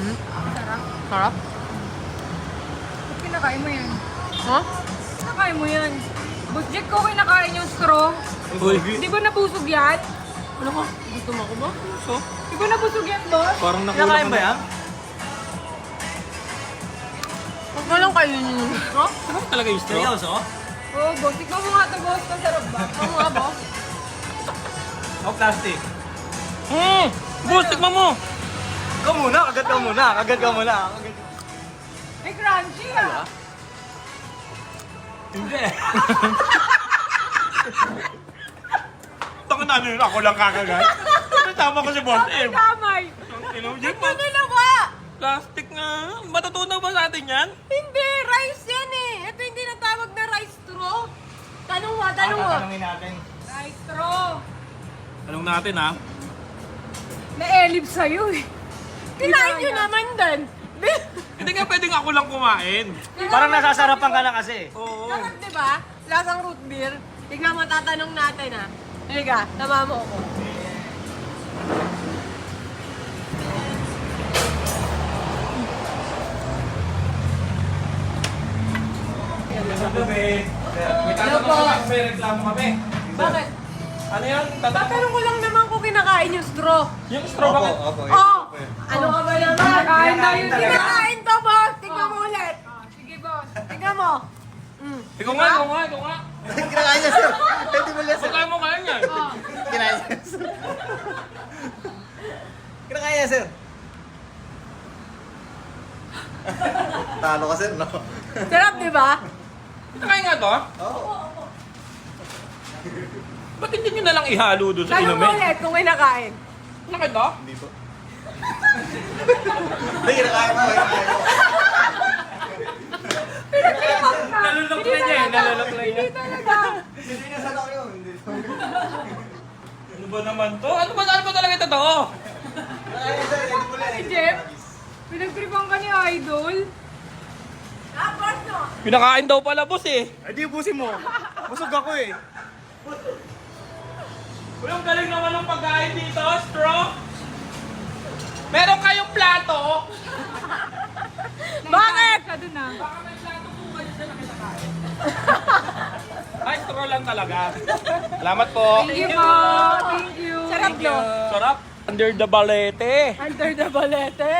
Sarap. Sarap. Ba't kinakain mo yan? Ha? Kinakain mo yan. Boss Jack ko kinakain yung straw. Uy, Di ba nabusog yan? Ano ka? Gutom ako ba? so, Di ba nabusog yan, boss? parang nakulang Kinakain ba yan? Huwag mo lang kainin yung straw. Sarap talaga yung straw. Seryoso? Oo, boss. Ikaw mo nga ito, boss. Masarap ba? Ano nga ba? O plastic? Boss, tikman mo. Ikaw muna, agad ka muna. Agad ka muna. Agad. Ay, crunchy ah. Hindi. Tangan na yun, ako lang kakagat. Tama ko si Boss M. Damay. Jeff, Ano ginawa? plastic nga. Matutunaw ba sa atin yan? Hindi, rice yan eh. Ito hindi natawag na rice straw. Tanong mo, tanong mo. Tatanungin natin. Rice straw. Tanong natin ha. Na-elib sa'yo eh. Kinain nyo naman din. Hindi nga pwedeng ako lang kumain. Parang nasasarapan ka na kasi. Oo. Sarap, di ba? Lasang root beer. Tignan mo, tatanong natin ha. Halika, tama mo ako. May tatanong kami, may reklamo kami. Bakit? Ano yan? Tatanong Tatanong ko lang naman kung kinakain yung straw. yung straw bakit? Opo. Oh! Ano ka ba naman? Kinakain daw yun. Kinakain to, boss! Tignan mo ulit. Sige, boss. Tignan mo. Ikaw nga. Kinakain niya, sir. Hindi mo niya, sir. Kaya mo kaya niyan. Kinakain niya, sir. Kinakain niya, sir. Talo ka, sir, no? Sarap, di ba? Kaya nga to? Oo. Ba't hindi nyo nalang ihalo doon sa Tanong mo inumin? ulit kung kinakain. Nakit to? Hindi po. Hindi, kinakain mo, kinakain mo. Nalulok na niya eh, nalulok na niya. Hindi talaga. Hindi niya sana ko yun. Hindi. Ano ba naman to? Ano ba talaga ito to? Kinakain niya, sir. Hindi mo Ay, lang. Jeff. Pinagtripan ka ni Idol. Ah, boss, no? Pinakain daw pala boss eh. Ay, di ubusin mo. Busog ako eh. Uy, ang galing naman ng pagkain dito, straw. Meron kayong plato. Bakit? Ka dun ah. Baka may plato po kayo dyan na kinakain. Ay, straw lang talaga. Salamat po. Thank you po. Thank you. Sarap, no? Sarap. Under the balete. Under the balete.